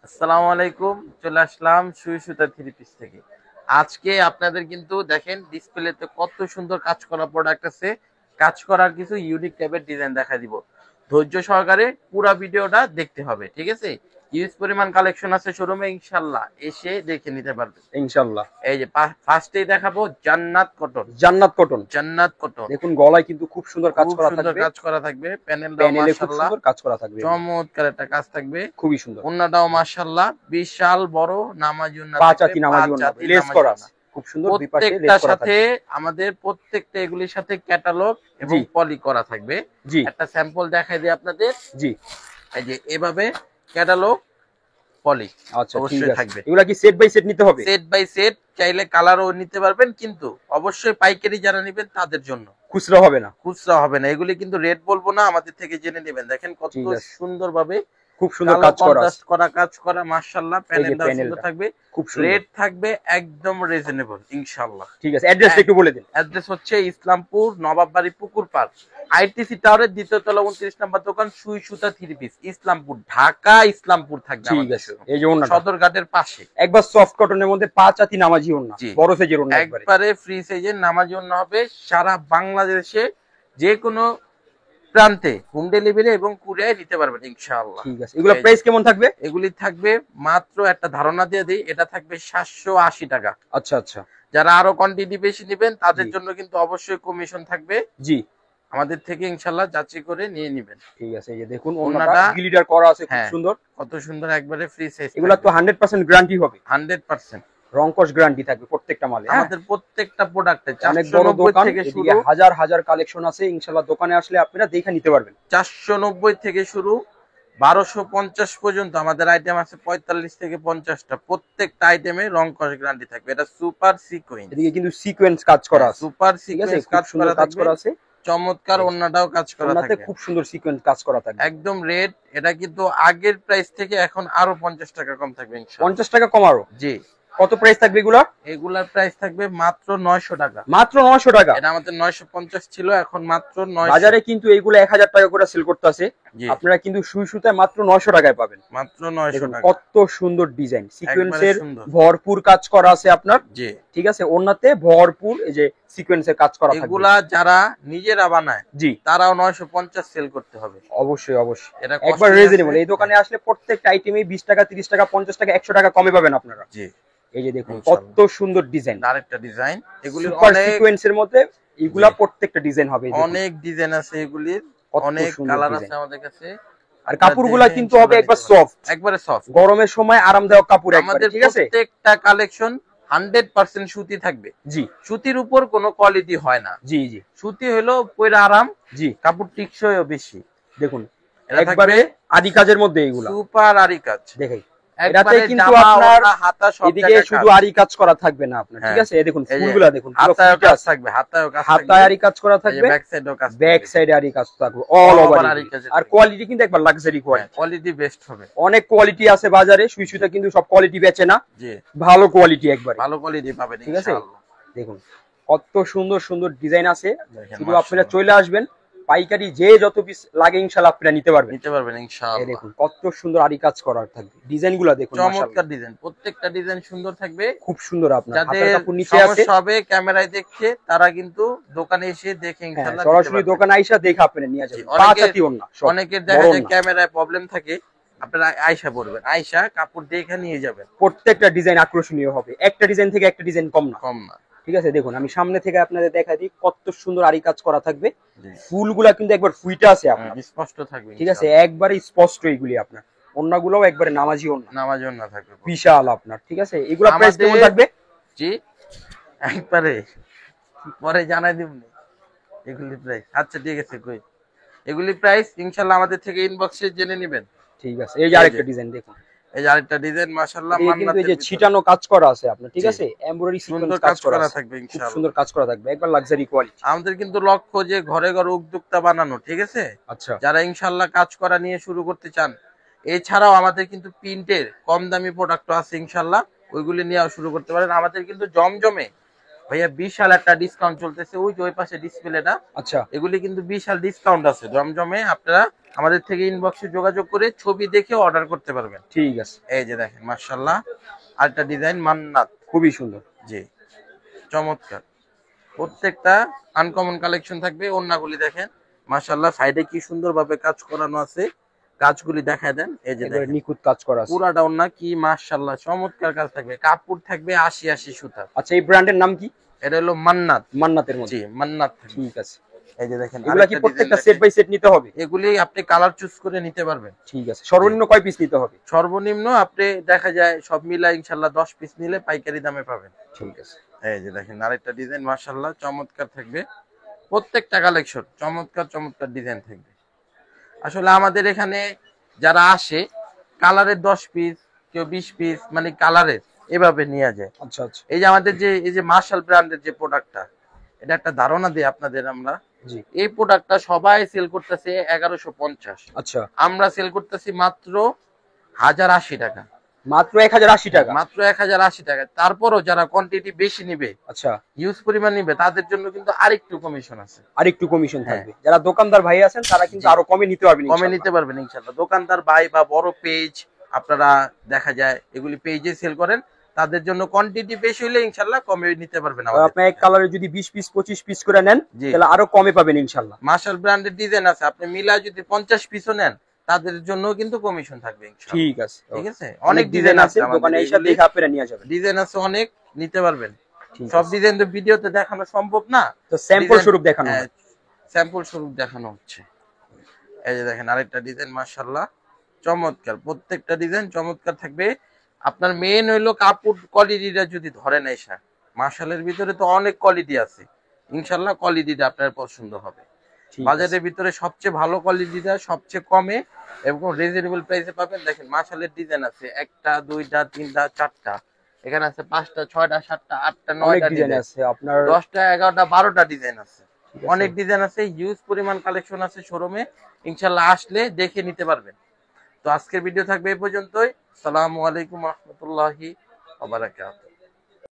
আসসালামু আলাইকুম, চলে আসলাম সুই সুতা থ্রি পিস থেকে। আজকে আপনাদের কিন্তু দেখেন ডিসপ্লেতে কত সুন্দর কাজ করা প্রোডাক্ট আছে। কাজ করার কিছু ইউনিক টাইপের ডিজাইন দেখা দিব। ধৈর্য সহকারে পুরো ভিডিওটা দেখতে হবে, ঠিক আছে? ইউজ পরিমাণ কালেকশন আছে শোরুমে, ইনশাল্লাহ এসে দেখে নিতে পারবে ইনশাআল্লাহ। এই যে ফার্স্টেই দেখাবো জান্নাত কটন। জান্নাত কটন জান্নাত কটন দেখুন, গলায় কিন্তু খুব সুন্দর কাজ খুব করা সুন্দর থাকবে। কাজ করা থাকবে, প্যানেলটাও প্যানেলে খুব মাশাআল্লাহ সুন্দর কাজ করা থাকবে, চমৎকার একটা কাজ থাকবে। খুবই সুন্দর। ওন্নাটাও মাশাআল্লাহ বিশাল বড় নামাজি ওন্না পাঁচ থাকবে, হাতি নামাজি পাঁচ ওন্না হাতি লেস নামাজি করা ওন্না। আছে, খুব সুন্দর। দুই পাশে লেস প্রত্যেকটার করা সাথে থাকবে। আমাদের প্রত্যেকটা এগুলির সাথে ক্যাটালগ এবং জি পলি করা থাকবে। জি একটা স্যাম্পল দেখাই দিই আপনাদের। জি। এই যে এভাবে ক্যাটালগ পলি আচ্ছা, ঠিক অবশ্যই আছে। থাকবে। এগুলা কি সেট বাই সেট নিতে হবে? সেট বাই সেট চাইলে কালারও নিতে পারবেন, কিন্তু অবশ্যই পাইকারি যারা নেবেন তাদের জন্য, খুচরা হবে না? খুচরা হবে না। এগুলি কিন্তু রেট বলবো না, আমাদের থেকে জেনে নেবেন। দেখেন কত ঠিক আছে, সুন্দর ভাবে খুব সুন্দর কালো কাজ করা আছে। কন্ট্রাস্ট করা কাজ করা, মাশাআল্লাহ। এই যে প্যানেলটাও সুন্দর প্যানেলটা থাকবে, খুব সুন্দর। রেট থাকবে একদম রিজনেবল ইনশাআল্লাহ। ঠিক আছে, অ্যাড্রেসটা একটু বলে দিন। অ্যাড্রেস হচ্ছে ইসলামপুর নবাববাড়ি পুকুর পাড়, আইটিসি টাওয়ারের দ্বিতীয় তলা 29 নম্বর দোকান, সুই সুতা থ্রি পিস, ইসলামপুর, ঢাকা। ইসলামপুর থাকবে ঠিক আমাদের আছে, শোরুম, এই যে ওন্নাটা সদরঘাটের পাশে। একবার সফট কটনের মধ্যে পাঁচ হাতি নামাজি ওন্না, জি, বড় সাইজের ওন্না একবারে। একবারে ফ্রি সাইজের নামাজি ওন্না হবে। সারা বাংলাদেশে যে কোনো প্রান্তে হোম ডেলিভারি এবং কুরিয়ার নিতে পারবেন ইনশাআল্লাহ। ঠিক আছে, এগুলা প্রাইস কেমন থাকবে? এগুলি থাকবে মাত্র, একটা ধারণা দিয়ে দিই, এটা থাকবে 780 টাকা। আচ্ছা আচ্ছা। যারা আরো কোয়ান্টিটি বেশি নেবেন তাদের জি জন্য কিন্তু অবশ্যই কমিশন থাকবে, জি। আমাদের থেকে ইনশাল্লাহ যাচাই করে নিয়ে নেবেন। ঠিক আছে, এই যে দেখুন ওন্নাটা ওন্নাটা গ্লিটার করা আছে, খুব হ্যাঁ সুন্দর। কত সুন্দর, একবারে ফ্রি সাইজ। এগুলা তো 100% গ্যারান্টি হবে, 100% রংকশ গ্যারান্টি থাকবে প্রত্যেকটা মালে। হ্যাঁ, আমাদের প্রত্যেকটা প্রোডাক্টে অনেক বড় 490 দোকান, থেকে শুরু, এদিকে হাজার হাজার কালেকশন আছে। ইনশাআল্লাহ দোকানে আসলে আপনারা দেখে নিতে পারবেন। 490 থেকে শুরু 1250 পর্যন্ত আমাদের আইটেম আছে, 45 থেকে 50টা। প্রত্যেকটা আইটেমে রং কস গ্যারান্টি থাকবে। এটা সুপার সিকোয়েন্স, এদিকে কিন্তু সিকোয়েন্স কাজ করা আছে, সুপার ঠিক আছে, সিকোয়েন্স খুব কাজ সুন্দর করা কাজ থাকবে। করা আছে। চমৎকার, ওন্নাটাও কাজ করা ওন্নাতে থাকবে, খুব সুন্দর সিকোয়েন্স কাজ করা থাকবে। একদম রেট। এটা কিন্তু আগের প্রাইস থেকে এখন আরো 50 টাকা কম থাকবে ইনশাআল্লাহ। 50 টাকা কম আরো? জি। কত প্রাইস থাকবে এগুলা? এগুলার প্রাইস থাকবে মাত্র 900 টাকা। মাত্র 900 টাকা? এটা আমাদের 950 ছিল, এখন মাত্র 900। বাজারে কিন্তু এইগুলো 1000 টাকা করে সেল করতেছে, জি, আপনারা কিন্তু সুই সুতায় মাত্র 900 টাকায় পাবেন। মাত্র 900 দেখুন টাকা। কত সুন্দর ডিজাইন, একবারে সিকোয়েন্সের সুন্দর। ভরপুর কাজ করা আছে আপনার। জি, ঠিক আছে, ওন্নাতে ভরপুর এই যে সিকোয়েন্সের কাজ করা থাকবে। এগুলা যারা নিজেরা বানায় জি, তারাও 950 সেল করতে হবে। অবশ্যই অবশ্যই, এটা একবার কস্টলি রিজনেবল। আছে। এই দোকানে আসলে প্রত্যেকটা আইটেমে 20 টাকা, 30 টাকা, 50 টাকা, 100 টাকা কমে পাবেন আপনারা। জি, এই যে দেখুন ইনশাআল্লাহ। কত সুন্দর ডিজাইন, আরেকটা ডিজাইন, এগুলির সুপার অনেক, সিকোয়েন্সের মধ্যে এগুলা জি, প্রত্যেকটা ডিজাইন হবে। এই দেখুন অনেক ডিজাইন আছে, এগুলির কত অনেক সুন্দর কালার আছে ডিজাইন। আমাদের কাছে। আর আপনারা কাপড়গুলা দেখে কিন্তু হবে ইনশাআল্লাহ একবার নিতে পারবেন। সফট, একবারে সফট। গরমের সময় আরামদায়ক কাপড় একবার। আমাদের ঠিক আছে, প্রত্যেকটা কালেকশন 100% সুতি থাকবে। জি সুতির উপর কোনো কোয়ালিটি হয় না। জি জি সুতি হলো পয়রা আরাম, জি। কাপড় টিকসইও বেশি। দেখুন এটা একবারে থাকবে আদি কাজের মধ্যে এগুলা, সুপার আরি কাজ। দেখাই। এটাতে একবারে কিন্তু জামা আপনার ওড়না হাতা সব এদিকে জায়গায় শুধু কাজ। আরি কাজ করা থাকবে না আপনার, ঠিক হ্যাঁ, আছে। এই দেখুন এই যে ফুলগুলা দেখুন, পুরো হাতায়ও ফুলটা কাজ আছে। থাকবে, হাতায়ও কাজ থাকবে, হাতায় আরি কাজ করা এই যে থাকবে, ব্যাক সাইডেও কাজ ব্যাক থাকবে। সাইডে আরি কাজ থাকবে, All অল over ওভার আরি আরি। কাজের আর থাকবে। কোয়ালিটি কিন্তু একবার লাক্সারি হ্যাঁ, কোয়ালিটি। কোয়ালিটি বেস্ট হবে। অনেক কোয়ালিটি আছে বাজারে, সুই সুতা কিন্তু সব কোয়ালিটি বেচে না, জি, ভালো কোয়ালিটি একবারে। ভালো কোয়ালিটি পাবেন ঠিক আছে, ইনশাআল্লাহ। দেখুন কত সুন্দর সুন্দর ডিজাইন আছে। দেখেন শুধু আপনারা মাশাআল্লাহ, চলে আসবেন, পাইকারি যে যত পিস লাগে ইনশাআল্লাহ আপনারা নিতে পারবেন। নিতে পারবেন এই ইনশাআল্লাহ। দেখুন কত সুন্দর আরি কাজ করার থাকবে, ডিজাইনগুলো দেখুন মাশাআল্লাহ চমৎকার ডিজাইন, প্রত্যেকটা ডিজাইন সুন্দর থাকবে। খুব সুন্দর। আপনার হাতের যাদের কাপড় নিচে আছে, সমস্যা হবে ক্যামেরায় দেখছে, তারা কিন্তু দোকানে এসে দেখে হ্যাঁ ইনশাআল্লাহ নিতে সরাসরি পারবে। দোকানে আইসা দেখে আপনারা নিয়ে জি, যাবেন। পাঁচ অনেকের হাতি ওন্না সব, অনেকের দেখা বড় যায় না। ক্যামেরায় প্রবলেম থাকে, আপনারা আয়শা পড়বেন, আয়শা কাপড় দেখে নিয়ে যাবেন, প্রত্যেকটা ডিজাইন আকর্ষণীয় হবে, একটা ডিজাইন থেকে একটা ডিজাইন কম না। কম না। ঠিক আছে, দেখুন আমি সামনে থেকে আপনাদের দেখাই দিই কত সুন্দর আরি কাজ করা থাকবে। জি, ফুলগুলা কিন্তু একবার ফুইটা আছে আপনার, স্পষ্ট থাকবে ঠিক আছে, ইনশাআল্লাহ। একবারে স্পষ্ট এইগুলি আপনার। ওন্নাগুলোও একবারে নামাজি ওন্না, নামাজ না থাকবে বিশাল আপনার। ঠিক আছে, এগুলা প্রাইস আমাদের। কেমন থাকবে? জি, একবারে পরে জানাই দিবনি এগুলি প্রাইস। আচ্ছা ঠিক আছে, কই এগুলি প্রাইস ইনশাআল্লাহ আমাদের থেকে ইনবক্সে জেনে নেবেন। ঠিক আছে, এই যে এই আরেকটা যে, ডিজাইন দেখুন, এই যে আরেকটা ডিজাইন মাশাআল্লাহ, এই কিন্তু এই মান্নাতের যে ভিতরে ছিটানো কাজ করা আছে আপনার, ঠিক জি, আছে, এমব্রয়ডারি সুন্দর সিকোয়েন্স কাজ কাজ করা করা আছে, থাকবে খুব ইনশাআল্লাহ। সুন্দর কাজ করা থাকবে, একবার লাক্সারি কোয়ালিটি। আমাদের কিন্তু লক্ষ্য যে ঘরে ঘরে উদ্যোক্তা বানানো, ঠিক আছে। আচ্ছা, যারা ইনশাআল্লাহ কাজ করা নিয়ে শুরু করতে চান, এছাড়াও আমাদের কিন্তু প্রিন্টের কম দামি প্রোডাক্ট আছে ইনশাআল্লাহ, ওইগুলি নিয়েও শুরু করতে পারেন। আমাদের কিন্তু জমজমে ভাইয়া বিশাল একটা ডিসকাউন্ট চলতেছে, ওই যে ওই পাশে ডিসপ্লেটা। আচ্ছা, এগুলি কিন্তু বিশাল ডিসকাউন্ট আছে জমজমে, আপনারা আমাদের থেকে ইনবক্সে যোগাযোগ করে ছবি দেখে অর্ডার করতে পারবেন। ঠিক আছে, এই যে দেখেন মাশাআল্লাহ, আরেকটা ডিজাইন মান্নাত, খুবই সুন্দর। জি চমৎকার। প্রত্যেকটা আনকমন কালেকশন থাকবে। ওন্নাগুলি দেখেন মাশাআল্লাহ, সাইডে কি সুন্দরভাবে কাজ করানো আছে, কাজগুলি দেখায় দেন। এই যে একেবারে দেখেন নিখুঁত কাজ করা আছে। পুরাটা ওন্না কি মাশাআল্লাহ চমৎকার কাজ থাকবে। কাপড় থাকবে ৮০ সুতা। আচ্ছা, এই ব্র্যান্ডের নাম কি? এটা হলো মান্নাত। মান্নাতের মধ্যে। জি মান্নাত থাকবে। ঠিক আছে। এই যে দেখেন এগুলা কি আরেকটা প্রত্যেকটা ডিজাইন সেট বাই সেট নিতে হবে? এগুলি আপনি কালার চুজ করে নিতে পারবেন। ঠিক আছে। সর্বনিম্ন কয় পিস নিতে হবে? সর্বনিম্ন আপনি দেখা যায় সব মিলা ইনশাআল্লাহ 10 পিস নিলে পাইকারি দামে পাবেন। ঠিক আছে। এই যে দেখেন আরেকটা ডিজাইন মাশাআল্লাহ চমৎকার থাকবে। প্রত্যেকটা কালেকশন চমৎকার চমৎকার ডিজাইন থাকবে। আসলে আমাদের এখানে যারা আসে কালারের 10 পিস, কেউ 20 পিস, মানে কালারের এভাবে নিয়ে যায়। আচ্ছা আচ্ছা। এই যে আমাদের যে এই যে মার্শাল ব্র্যান্ডের যে প্রোডাক্টটা, এটা একটা ধারণা দিই আপনাদের আমরা। জি। এই প্রোডাক্টটা সবাই সেল করতেছে 1150, আচ্ছা, আমরা সেল করতেছি মাত্র 1080 টাকা। মাত্র 1080 টাকা? মাত্র 1080 টাকা। তারপরও যারা কোয়ান্টিটি বেশি নিবে, আচ্ছা, হিউজ পরিমাণ নিবে, তাদের জন্য কিন্তু আরেকটু কমিশন আছে। আর একটু কমিশন হ্যাঁ। থাকবে। যারা দোকানদার ভাই আছেন তারা কিন্তু জি। আরো কমে নিতে পারবেন কমে ইনশাআল্লাহ। নিতে পারবেন ইনশাআল্লাহ। দোকানদার ভাই বা বড় পেজ আপনারা দেখা যায় এগুলি পেজে সেল করেন, তাদের জন্য কোয়ান্টিটি বেশি হলে ইনশাআল্লাহ কমে নিতে পারবেন আর আমাদের আপনি এক কালারে যদি 20 পিস 25 পিস করে নেন জি। তাহলে আরো কমে পাবেন ইনশাআল্লাহ। মার্শাল ব্র্যান্ডের ডিজাইন আছে, আপনি মিলা যদি 50 পিসও নেন তাদের জন্য কিন্তু কমিশন থাকবে ইনশাআল্লাহ। ঠিক আছে। ঠিক আছে, অনেক অনেক ডিজাইন আছে দোকানে আমাদের, এসে দেখে আপনারা নিয়ে যাবেন। ডিজাইন আছে অনেক, নিতে পারবেন। ঠিক সব আছে। ডিজাইন তো ভিডিওতে দেখানো সম্ভব না, তো স্যাম্পল স্বরূপ দেখানো হয়। স্যাম্পল স্বরূপ দেখানো হচ্ছে। এই যে দেখেন আরেকটা ডিজাইন মাশাআল্লাহ চমৎকার, প্রত্যেকটা ডিজাইন চমৎকার থাকবে। আপনার মেন হইলো কাপড় কোয়ালিটিটা যদি ধরেন, এসা মাশালের ভিতরে তো অনেক কোয়ালিটি আছে, ইনশাআল্লাহ কোয়ালিটিটা আপনার পছন্দ হবে। ঠিক আছে। বাজারের ভিতরে সবচেয়ে ভালো কোয়ালিটিটা সবচেয়ে কমে এবং রিজনেবল প্রাইসে পাবেন। দেখেন মাশালের ডিজাইন আছে 1টা 2টা 3টা 4টা, এখানে আছে 5টা 6টা 7টা 8টা অনেক 9টা ডিজাইন ডিজাইন, আছে আপনার। 10টা 11টা 12টা ডিজাইন আছে। ঠিক আছে। অনেক ডিজাইন আছে, হিউজ পরিমাণ কালেকশন আছে শোরুমে, ইনশাআল্লাহ আসলে দেখে নিতে পারবেন। তো আজকের ভিডিও থাকবে এই পর্যন্তই। আসসালামু আলাইকুম ওয়া রাহমাতুল্লাহি ওয়া বারাকাতুহু।